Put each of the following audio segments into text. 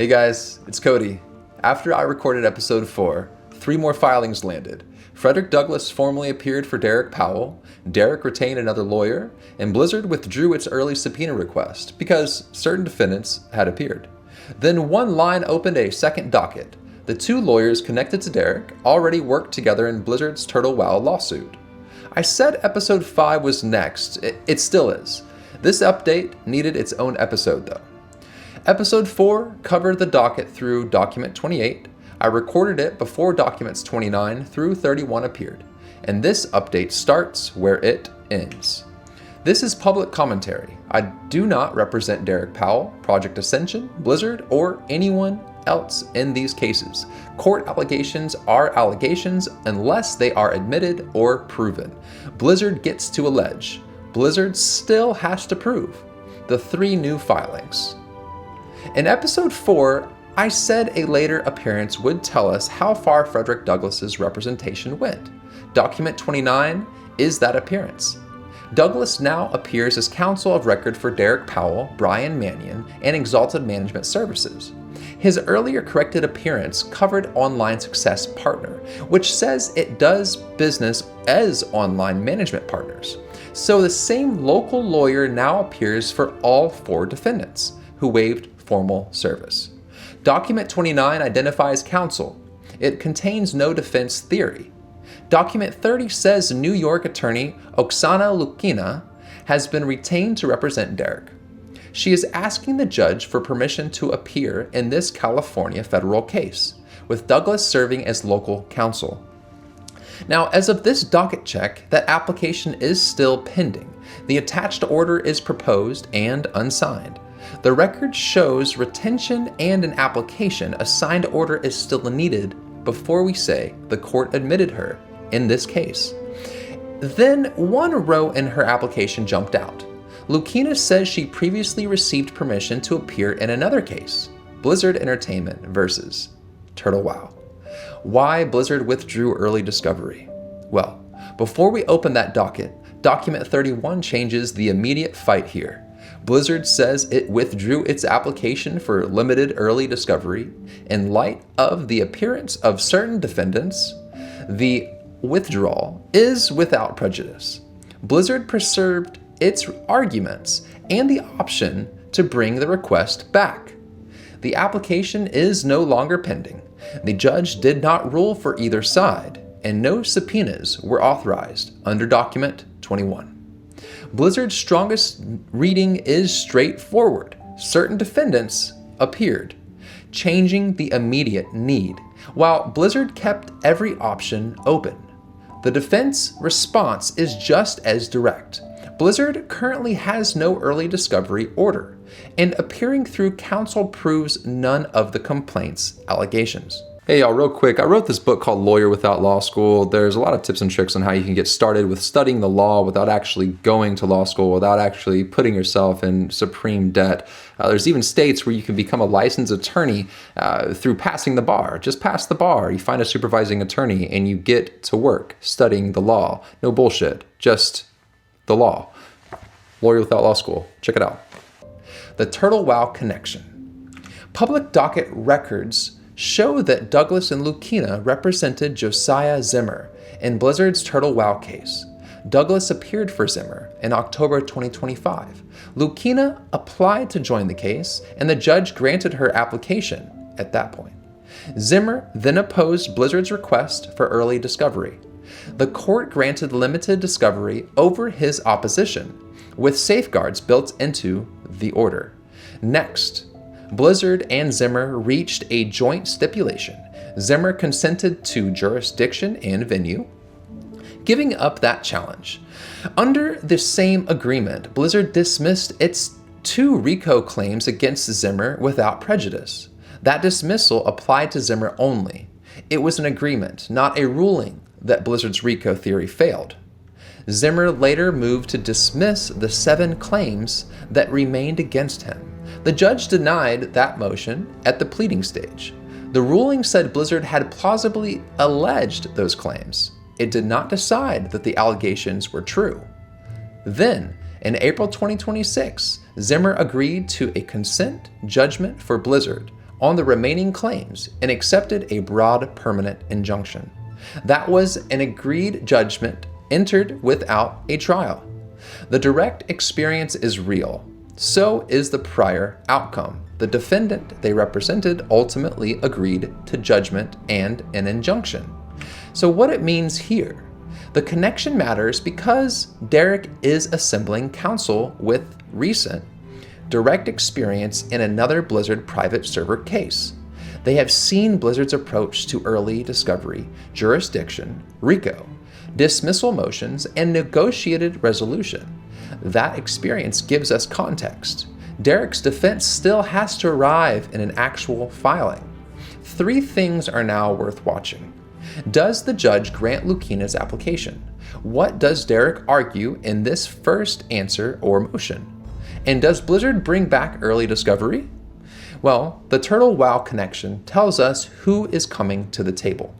Hey guys, it's Cody. After I recorded episode 4, 3 more filings landed. Frederic Douglass formally appeared for Derek Powell, Derek retained another lawyer, and Blizzard withdrew its early subpoena request because certain defendants had appeared. Then one line opened a second docket. The 2 lawyers connected to Derek already worked together in Blizzard's Turtle WoW lawsuit. I said episode 5 was next. It still is. This update needed its own episode though. Episode 4 covered the docket through document 28. I recorded it before documents 29 through 31 appeared, and this update starts where it ends. This is public commentary. I do not represent Derek Powell, Project Ascension, Blizzard, or anyone else in these cases. Court allegations are allegations unless they are admitted or proven. Blizzard gets to allege. Blizzard still has to prove. The 3 new filings. In episode 4, I said a later appearance would tell us how far Frederic Douglass's representation went. Document 29 is that appearance. Douglass now appears as counsel of record for Derek Powell, Brian Mannion, and Exalted Management Services. His earlier corrected appearance covered Online Success Partner, which says it does business as online management partners. So the same local lawyer now appears for all 4 defendants who waived formal service. Document 29 identifies counsel. It contains no defense theory. Document 30 says New York attorney Oxana Lukina has been retained to represent Derek. She is asking the judge for permission to appear in this California federal case, with Douglass serving as local counsel. Now, as of this docket check, that application is still pending. The attached order is proposed and unsigned. The record shows retention and an application. A signed order is still needed before we say the court admitted her in this case. Then one row in her application jumped out. Lukina says she previously received permission to appear in another case, Blizzard Entertainment versus Turtle WoW. Why Blizzard withdrew early discovery? Well, before we open that docket, document 31 changes the immediate fight here. Blizzard says it withdrew its application for limited early discovery in light of the appearance of certain defendants. The withdrawal is without prejudice. Blizzard preserved its arguments and the option to bring the request back. The application is no longer pending. The judge did not rule for either side, and no subpoenas were authorized under document 21. Blizzard's strongest reading is straightforward. Certain defendants appeared, changing the immediate need, while Blizzard kept every option open. The defense response is just as direct. Blizzard currently has no early discovery order, and appearing through counsel proves none of the complaint's allegations. Hey y'all, real quick, I wrote this book called Lawyer Without Law School. There's a lot of tips and tricks on how you can get started with studying the law without actually going to law school, without actually putting yourself in supreme debt. There's even states where you can become a licensed attorney through passing the bar. Just pass the bar, you find a supervising attorney, and you get to work studying the law. No bullshit, just the law. Lawyer Without Law School, check it out. The Turtle WoW connection. Public docket records show that Douglass and Lukina represented Josiah Zimmer in Blizzard's Turtle WoW case. Douglass appeared for Zimmer in October 2025. Lukina applied to join the case, and the judge granted her application at that point. Zimmer then opposed Blizzard's request for early discovery. The court granted limited discovery over his opposition, with safeguards built into the order. Next, Blizzard and Zimmer reached a joint stipulation. Zimmer consented to jurisdiction and venue, giving up that challenge. Under the same agreement, Blizzard dismissed its 2 RICO claims against Zimmer without prejudice. That dismissal applied to Zimmer only. It was an agreement, not a ruling, that Blizzard's RICO theory failed. Zimmer later moved to dismiss the 7 claims that remained against him. The judge denied that motion at the pleading stage. The ruling said Blizzard had plausibly alleged those claims. It did not decide that the allegations were true. Then, in April 2026, Zimmer agreed to a consent judgment for Blizzard on the remaining claims and accepted a broad permanent injunction. That was an agreed judgment entered without a trial. The direct experience is real. So is the prior outcome. The defendant they represented ultimately agreed to judgment and an injunction. So what it means here, the connection matters because Derek is assembling counsel with recent direct experience in another Blizzard private server case. They have seen Blizzard's approach to early discovery, jurisdiction, RICO, dismissal motions, and negotiated resolution. That experience gives us context. Derek's defense still has to arrive in an actual filing. 3 things are now worth watching. Does the judge grant Lukina's application? What does Derek argue in this first answer or motion? And does Blizzard bring back early discovery? Well, the Turtle WoW connection tells us who is coming to the table.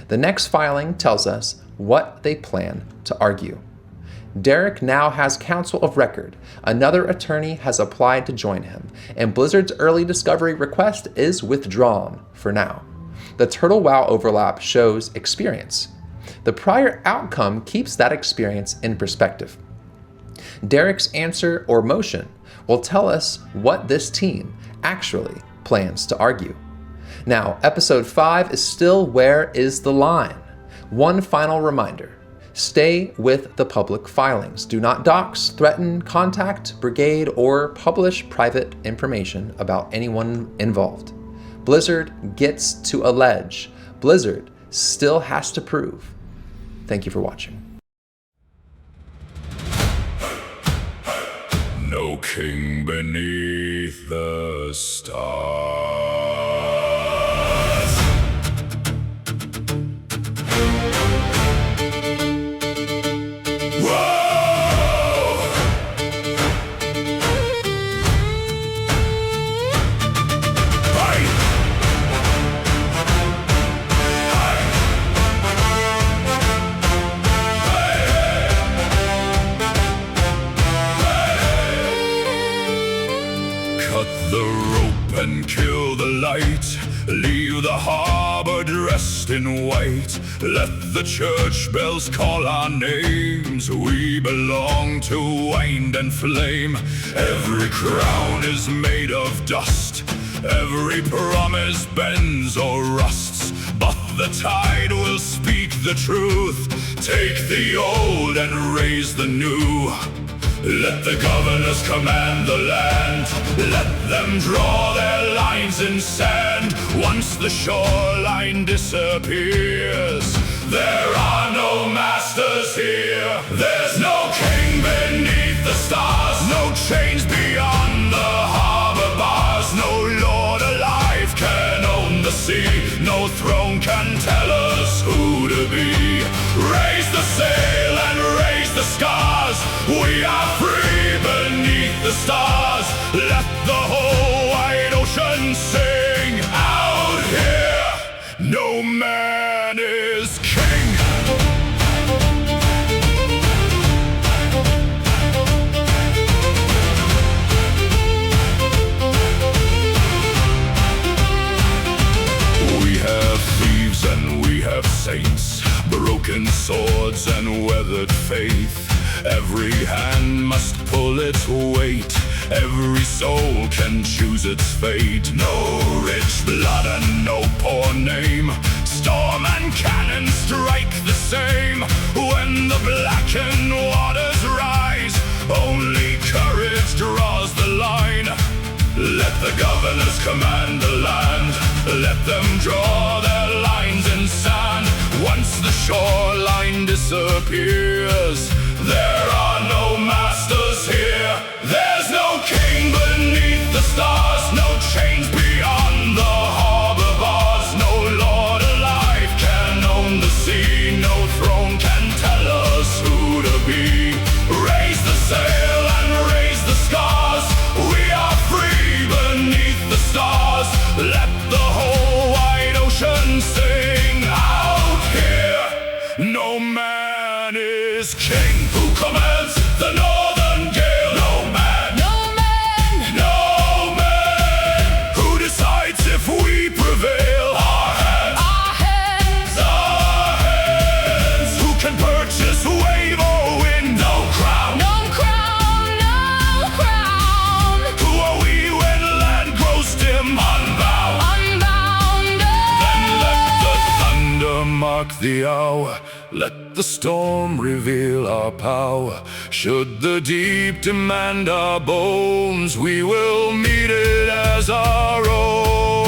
The next filing tells us what they plan to argue. Derek now has counsel of record. Another attorney has applied to join him, and Blizzard's early discovery request is withdrawn for now. The Turtle WoW overlap shows experience. The prior outcome keeps that experience in perspective. Derek's answer or motion will tell us what this team actually plans to argue. Now, episode 5 is still where is the line? One final reminder. Stay with the public filings. Do not dox, threaten, contact, brigade, or publish private information about anyone involved. Blizzard gets to allege. Blizzard still has to prove. Thank you for watching. No king beneath the stars. And kill the light, leave the harbor dressed in white. Let the church bells call our names. We belong to wind and flame. Every crown is made of dust. Every promise bends or rusts. But the tide will speak the truth. Take the old and raise the new. Let the governors command the land. Let them draw their lines in sand. Once the shoreline disappears, there are no masters here. There's no king beneath the stars. No chains beyond the harbor bars. No lord alive can own the sea. No throne can tell us who to be. Raise the sail and raise the scars. We are free beneath the stars. Let the whole wide ocean sing. Out here, no man is king. We have thieves and we have saints, broken swords and weathered faith. Every hand must pull its weight. Every soul can choose its fate. No rich blood and no poor name. Storm and cannon strike the same. When the blackened waters rise, only courage draws the line. Let the governors command the land. Let them draw their lines in sand. Once the shoreline disappears, there are no masters here. There's no king beneath the stars. No chains beyond the harbor bars. No lord alive can own the sea. No throne can tell us who to be. Raise the sail and raise the scars. We are free beneath the stars. Let the whole wide ocean sing. Out here, no man is king. Who commands the northern gale? No man. No man. No man. Who decides if mark the hour. Let the storm reveal our power. Should the deep demand our bones, we will meet it as our own.